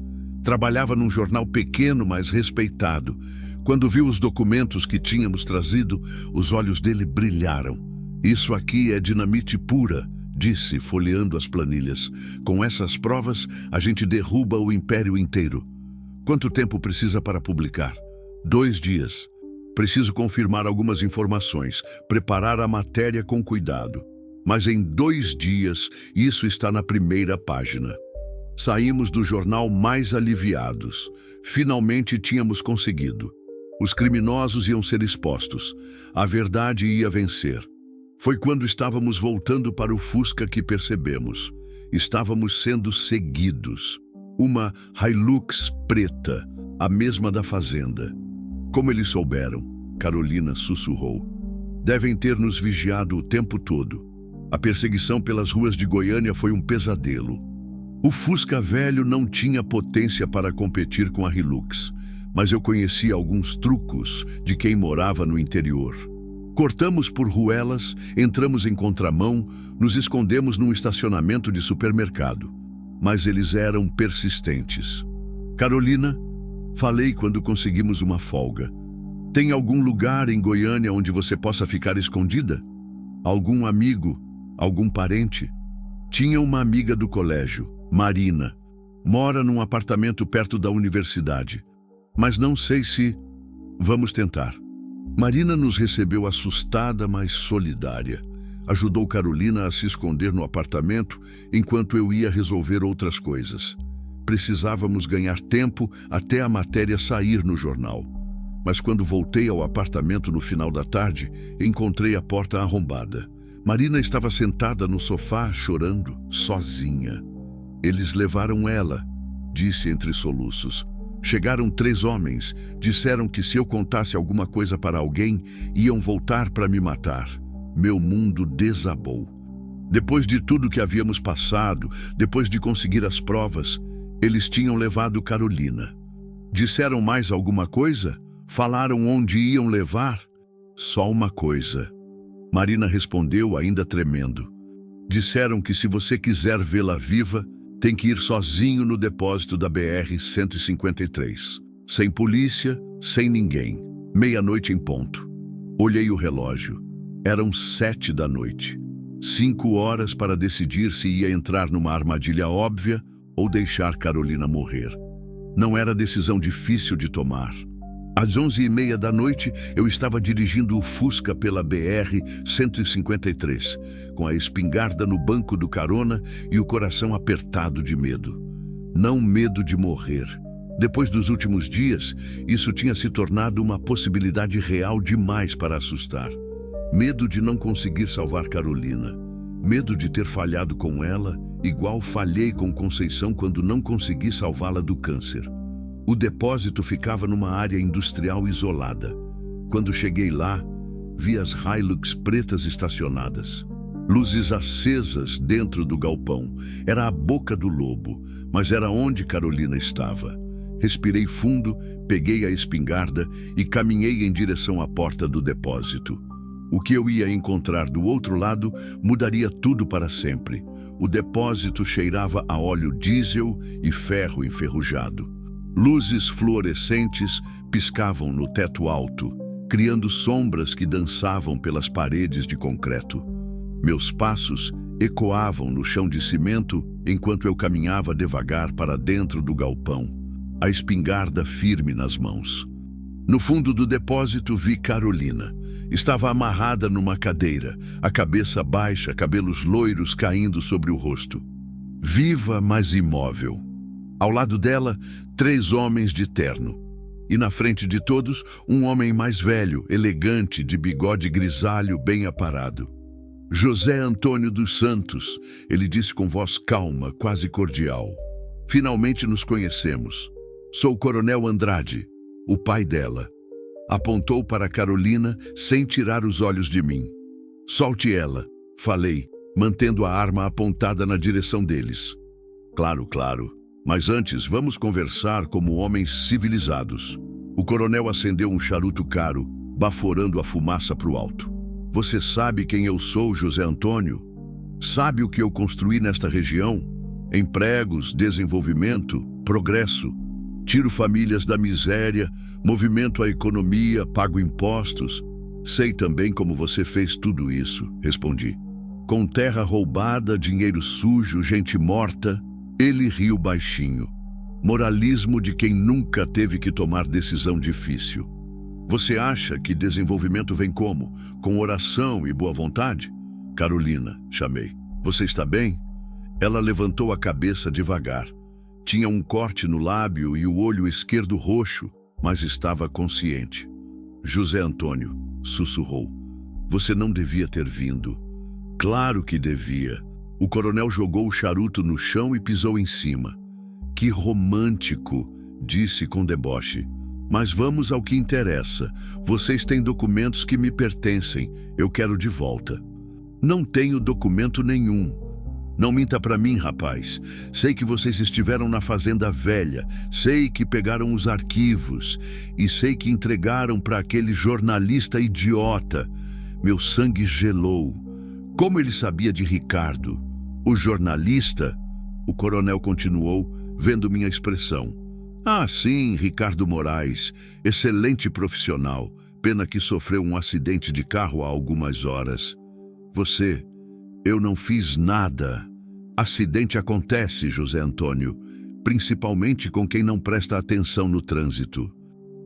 Trabalhava num jornal pequeno, mas respeitado. Quando viu os documentos que tínhamos trazido, os olhos dele brilharam. Isso aqui é dinamite pura, disse, folheando as planilhas. Com essas provas, a gente derruba o império inteiro. Quanto tempo precisa para publicar? 2 dias. Preciso confirmar algumas informações, preparar a matéria com cuidado. Mas em 2 dias, isso está na primeira página. Saímos do jornal mais aliviados. Finalmente tínhamos conseguido. Os criminosos iam ser expostos. A verdade ia vencer. Foi quando estávamos voltando para o Fusca que percebemos. Estávamos sendo seguidos. Uma Hilux preta, a mesma da fazenda. Como eles souberam? Carolina sussurrou. Devem ter nos vigiado o tempo todo. A perseguição pelas ruas de Goiânia foi um pesadelo. O Fusca velho não tinha potência para competir com a Hilux, mas eu conhecia alguns trucos de quem morava no interior. Cortamos por ruelas, entramos em contramão, nos escondemos num estacionamento de supermercado. Mas eles eram persistentes. Carolina, falei quando conseguimos uma folga. Tem algum lugar em Goiânia onde você possa ficar escondida? Algum amigo? Algum parente? Tinha uma amiga do colégio, Marina. Mora num apartamento perto da universidade. Mas não sei se... Vamos tentar. Marina nos recebeu assustada, mas solidária. Ajudou Carolina a se esconder no apartamento enquanto eu ia resolver outras coisas. Precisávamos ganhar tempo até a matéria sair no jornal. Mas quando voltei ao apartamento no final da tarde, encontrei a porta arrombada. Marina estava sentada no sofá, chorando, sozinha. Eles levaram ela, disse entre soluços. Chegaram 3 homens, disseram que se eu contasse alguma coisa para alguém, iam voltar para me matar. Meu mundo desabou. Depois de tudo que havíamos passado, depois de conseguir as provas, eles tinham levado Carolina. Disseram mais alguma coisa? Falaram onde iam levar? Só uma coisa. Marina respondeu, ainda tremendo. Disseram que se você quiser vê-la viva, tem que ir sozinho no depósito da BR-153. Sem polícia, sem ninguém. 00:30 em ponto. Olhei o relógio. Eram 7 da noite. 5 horas para decidir se ia entrar numa armadilha óbvia ou deixar Carolina morrer. Não era decisão difícil de tomar. Às 11:30 da noite, eu estava dirigindo o Fusca pela BR-153, com a espingarda no banco do carona e o coração apertado de medo. Não medo de morrer. Depois dos últimos dias, isso tinha se tornado uma possibilidade real demais para assustar. Medo de não conseguir salvar Carolina. Medo de ter falhado com ela, igual falhei com Conceição quando não consegui salvá-la do câncer. O depósito ficava numa área industrial isolada. Quando cheguei lá, vi as Hilux pretas estacionadas. Luzes acesas dentro do galpão. Era a boca do lobo, mas era onde Carolina estava. Respirei fundo, peguei a espingarda e caminhei em direção à porta do depósito. O que eu ia encontrar do outro lado mudaria tudo para sempre. O depósito cheirava a óleo diesel e ferro enferrujado. Luzes fluorescentes piscavam no teto alto, criando sombras que dançavam pelas paredes de concreto. Meus passos ecoavam no chão de cimento enquanto eu caminhava devagar para dentro do galpão, a espingarda firme nas mãos. No fundo do depósito vi Carolina. Estava amarrada numa cadeira, a cabeça baixa, cabelos loiros caindo sobre o rosto. Viva, mas imóvel. Ao lado dela, 3 homens de terno. E na frente de todos, um homem mais velho, elegante, de bigode grisalho bem aparado. José Antônio dos Santos, ele disse com voz calma, quase cordial. Finalmente nos conhecemos. Sou o Coronel Andrade, o pai dela. Apontou para Carolina sem tirar os olhos de mim. Solte ela, falei, mantendo a arma apontada na direção deles. Claro, claro. Mas antes, vamos conversar como homens civilizados. O coronel acendeu um charuto caro, baforando a fumaça para o alto. Você sabe quem eu sou, José Antônio? Sabe o que eu construí nesta região? Empregos, desenvolvimento, progresso. Tiro famílias da miséria, movimento a economia, pago impostos. Sei também como você fez tudo isso, respondi. Com terra roubada, dinheiro sujo, gente morta. Ele riu baixinho. Moralismo de quem nunca teve que tomar decisão difícil. Você acha que desenvolvimento vem como? Com oração e boa vontade? Carolina, chamei. Você está bem? Ela levantou a cabeça devagar. Tinha um corte no lábio e o olho esquerdo roxo, mas estava consciente. José Antônio, sussurrou. Você não devia ter vindo. Claro que devia. O coronel jogou o charuto no chão e pisou em cima. Que romântico, disse com deboche. Mas vamos ao que interessa. Vocês têm documentos que me pertencem. Eu quero de volta. Não tenho documento nenhum. Não minta para mim, rapaz. Sei que vocês estiveram na fazenda velha. Sei que pegaram os arquivos. E sei que entregaram para aquele jornalista idiota. Meu sangue gelou. Como ele sabia de Ricardo? O jornalista? O coronel continuou, vendo minha expressão. Ah, sim, Ricardo Moraes. Excelente profissional. Pena que sofreu um acidente de carro há algumas horas. Você... Eu não fiz nada. Acidente acontece, José Antônio, principalmente com quem não presta atenção no trânsito.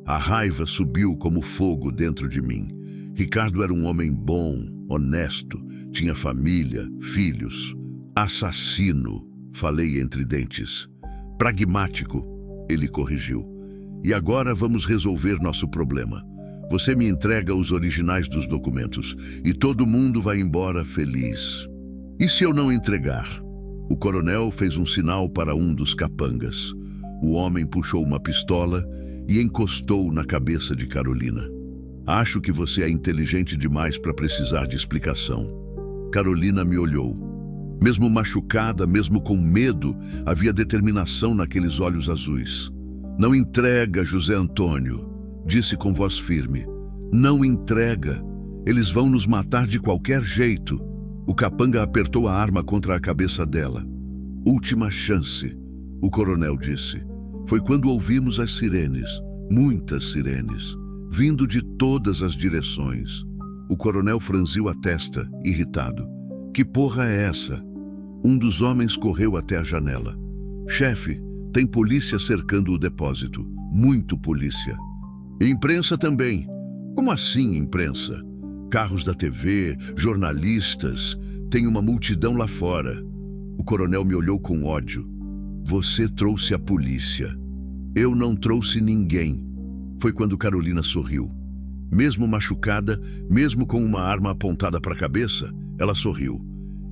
A raiva subiu como fogo dentro de mim. Ricardo era um homem bom, honesto, tinha família, filhos. Assassino, falei entre dentes. Pragmático, ele corrigiu. E agora vamos resolver nosso problema. Você me entrega os originais dos documentos e todo mundo vai embora feliz. E se eu não entregar? O coronel fez um sinal para um dos capangas. O homem puxou uma pistola e encostou na cabeça de Carolina. Acho que você é inteligente demais para precisar de explicação. Carolina me olhou. Mesmo machucada, mesmo com medo, havia determinação naqueles olhos azuis. Não entrega, José Antônio, disse com voz firme. Não entrega. Eles vão nos matar de qualquer jeito. O capanga apertou a arma contra a cabeça dela. Última chance, o coronel disse. Foi quando ouvimos as sirenes, muitas sirenes, vindo de todas as direções. O coronel franziu a testa, irritado. Que porra é essa? Um dos homens correu até a janela. Chefe, tem polícia cercando o depósito. Muito polícia. Imprensa também. Como assim, imprensa? Carros da TV, jornalistas. Tem uma multidão lá fora. O coronel me olhou com ódio. Você trouxe a polícia. Eu não trouxe ninguém. Foi quando Carolina sorriu. Mesmo machucada, mesmo com uma arma apontada para a cabeça, ela sorriu.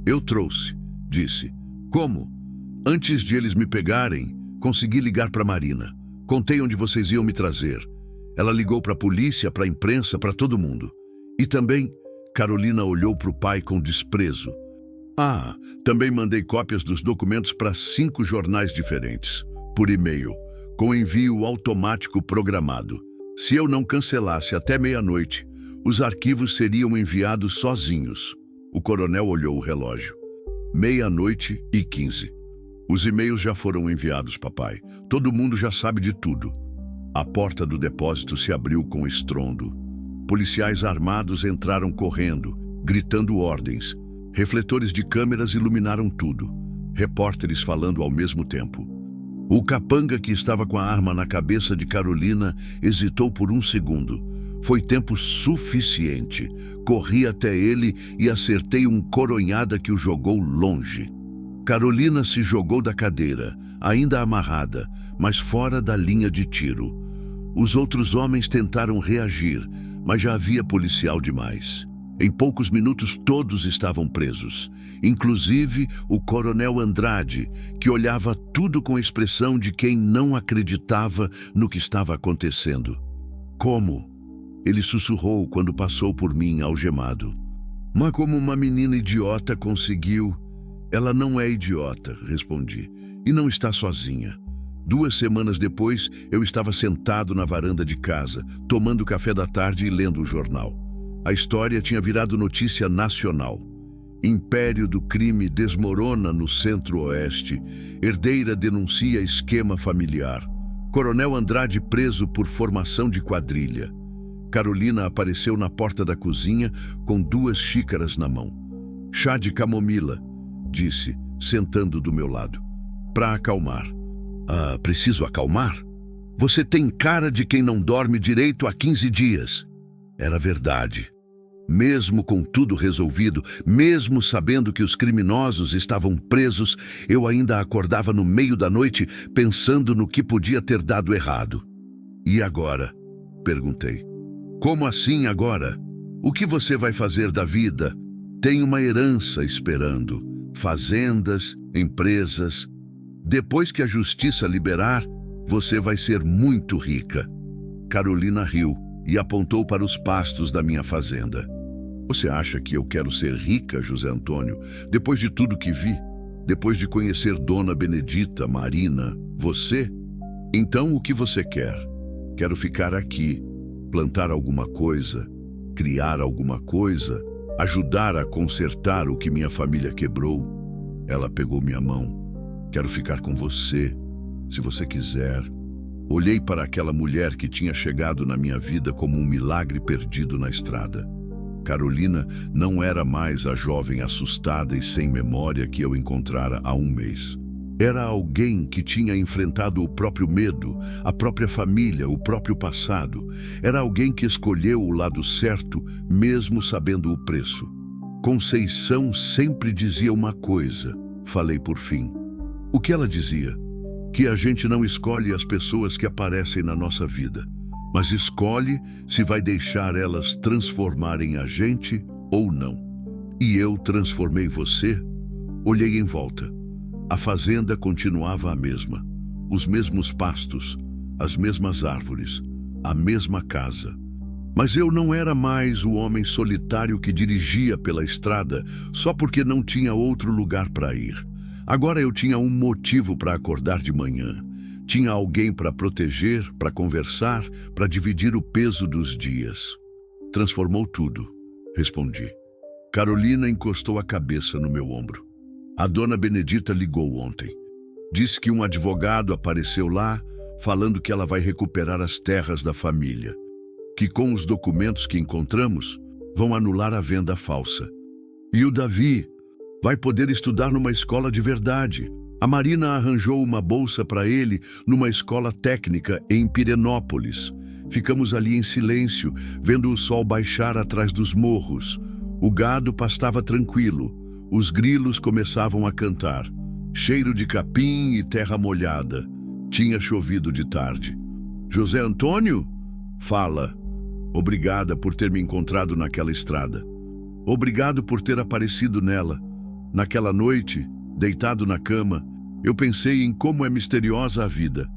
Eu trouxe, disse. Como? Antes de eles me pegarem, consegui ligar para a Marina. Contei onde vocês iam me trazer. Ela ligou para a polícia, para a imprensa, para todo mundo. E também, Carolina olhou para o pai com desprezo. Ah, também mandei cópias dos documentos para 5 jornais diferentes, por e-mail, com envio automático programado. Se eu não cancelasse até meia-noite, os arquivos seriam enviados sozinhos. O coronel olhou o relógio. 00:15. Os e-mails já foram enviados, papai. Todo mundo já sabe de tudo. A porta do depósito se abriu com estrondo. Policiais armados entraram correndo, gritando ordens. Refletores de câmeras iluminaram tudo. Repórteres falando ao mesmo tempo. O capanga que estava com a arma na cabeça de Carolina hesitou por um segundo. Foi tempo suficiente. Corri até ele e acertei um coronhada que o jogou longe. Carolina se jogou da cadeira, ainda amarrada, mas fora da linha de tiro. Os outros homens tentaram reagir, mas já havia policial demais. Em poucos minutos todos estavam presos, inclusive o coronel Andrade, que olhava tudo com a expressão de quem não acreditava no que estava acontecendo. Como? Ele sussurrou quando passou por mim algemado. Mas como uma menina idiota conseguiu... Ela não é idiota, respondi, e não está sozinha. 2 semanas depois, eu estava sentado na varanda de casa, tomando café da tarde e lendo o jornal. A história tinha virado notícia nacional. Império do crime desmorona no Centro-Oeste. Herdeira denuncia esquema familiar. Coronel Andrade preso por formação de quadrilha. Carolina apareceu na porta da cozinha com 2 xícaras na mão. Chá de camomila, disse, sentando do meu lado. Para acalmar. Ah, preciso acalmar? Você tem cara de quem não dorme direito há 15 dias. Era verdade. Mesmo com tudo resolvido, mesmo sabendo que os criminosos estavam presos, eu ainda acordava no meio da noite pensando no que podia ter dado errado. E agora? Perguntei. Como assim agora? O que você vai fazer da vida? Tem uma herança esperando. Fazendas, empresas. Depois que a justiça liberar, você vai ser muito rica. Carolina riu e apontou para os pastos da minha fazenda. Você acha que eu quero ser rica, José Antônio? Depois de tudo que vi? Depois de conhecer Dona Benedita, Marina, você? Então o que você quer? Quero ficar aqui, plantar alguma coisa, criar alguma coisa, ajudar a consertar o que minha família quebrou. Ela pegou minha mão. Quero ficar com você, se você quiser. Olhei para aquela mulher que tinha chegado na minha vida como um milagre perdido na estrada. Carolina não era mais a jovem assustada e sem memória que eu encontrara há 1 mês. Era alguém que tinha enfrentado o próprio medo, a própria família, o próprio passado. Era alguém que escolheu o lado certo, mesmo sabendo o preço. Conceição sempre dizia uma coisa, falei por fim. O que ela dizia? Que a gente não escolhe as pessoas que aparecem na nossa vida. mas escolhe se vai deixar elas transformarem a gente ou não. E eu transformei você? Olhei em volta. A fazenda continuava a mesma. Os mesmos pastos, as mesmas árvores, a mesma casa. Mas eu não era mais o homem solitário que dirigia pela estrada só porque não tinha outro lugar para ir. Agora eu tinha um motivo para acordar de manhã. Tinha alguém para proteger, para conversar, para dividir o peso dos dias. Transformou tudo, respondi. Carolina encostou a cabeça no meu ombro. A dona Benedita ligou ontem. Disse que um advogado apareceu lá, falando que ela vai recuperar as terras da família. Que com os documentos que encontramos, vão anular a venda falsa. E o Davi vai poder estudar numa escola de verdade. A Marina arranjou uma bolsa para ele numa escola técnica em Pirenópolis. Ficamos ali em silêncio, vendo o sol baixar atrás dos morros. O gado pastava tranquilo. Os grilos começavam a cantar. Cheiro de capim e terra molhada. Tinha chovido de tarde. José Antônio? Fala. Obrigada por ter me encontrado naquela estrada. Obrigado por ter aparecido nela. Naquela noite, deitado na cama, eu pensei em como é misteriosa a vida.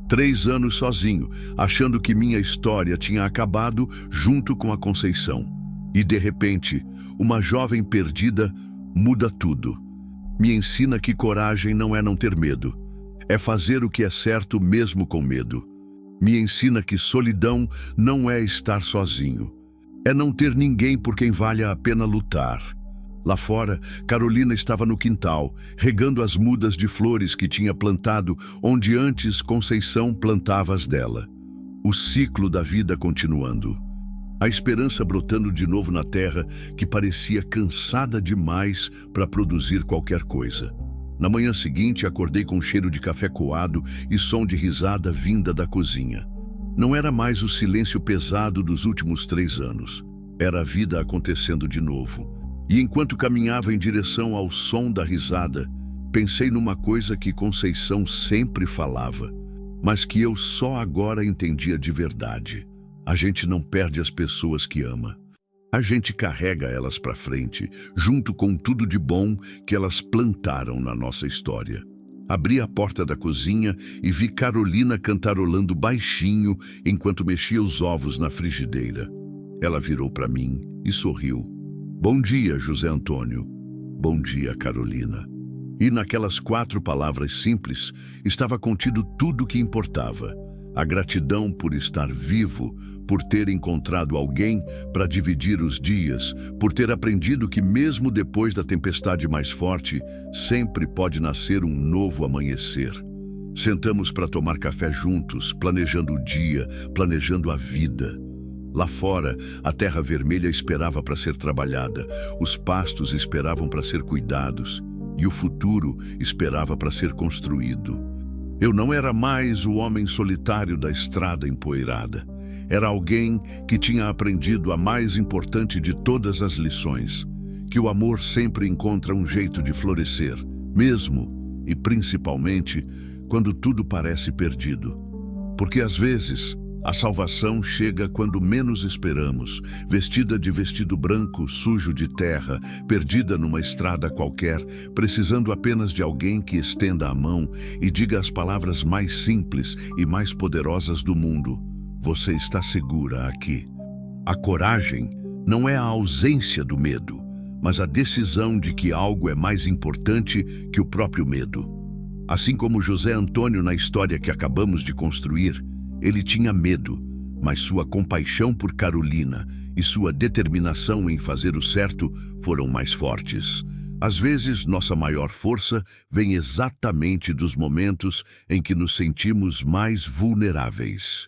3 anos sozinho, achando que minha história tinha acabado junto com a Conceição. E de repente, uma jovem perdida muda tudo. Me ensina que coragem não é não ter medo. É fazer o que é certo mesmo com medo. Me ensina que solidão não é estar sozinho. É não ter ninguém por quem vale a pena lutar. Lá fora, Carolina estava no quintal, regando as mudas de flores que tinha plantado onde antes Conceição plantava as dela. O ciclo da vida continuando. A esperança brotando de novo na terra que parecia cansada demais para produzir qualquer coisa. Na manhã seguinte, acordei com cheiro de café coado e som de risada vinda da cozinha. Não era mais o silêncio pesado dos últimos 3 anos. Era a vida acontecendo de novo. E enquanto caminhava em direção ao som da risada, pensei numa coisa que Conceição sempre falava, mas que eu só agora entendia de verdade. A gente não perde as pessoas que ama. A gente carrega elas para frente, junto com tudo de bom que elas plantaram na nossa história. Abri a porta da cozinha e vi Carolina cantarolando baixinho enquanto mexia os ovos na frigideira. Ela virou para mim e sorriu. Bom dia, José Antônio. Bom dia, Carolina. E naquelas 4 palavras simples estava contido tudo o que importava. A gratidão por estar vivo, por ter encontrado alguém para dividir os dias, por ter aprendido que mesmo depois da tempestade mais forte, sempre pode nascer um novo amanhecer. Sentamos para tomar café juntos, planejando o dia, planejando a vida. Lá fora, a terra vermelha esperava para ser trabalhada, os pastos esperavam para ser cuidados e o futuro esperava para ser construído. Eu não era mais o homem solitário da estrada empoeirada. Era alguém que tinha aprendido a mais importante de todas as lições, que o amor sempre encontra um jeito de florescer, mesmo e principalmente quando tudo parece perdido. Porque às vezes a salvação chega quando menos esperamos, vestida de vestido branco, sujo de terra, perdida numa estrada qualquer, precisando apenas de alguém que estenda a mão e diga as palavras mais simples e mais poderosas do mundo. Você está segura aqui. A coragem não é a ausência do medo, mas a decisão de que algo é mais importante que o próprio medo. Assim como José Antônio na história que acabamos de construir, ele tinha medo, mas sua compaixão por Carolina e sua determinação em fazer o certo foram mais fortes. Às vezes, nossa maior força vem exatamente dos momentos em que nos sentimos mais vulneráveis.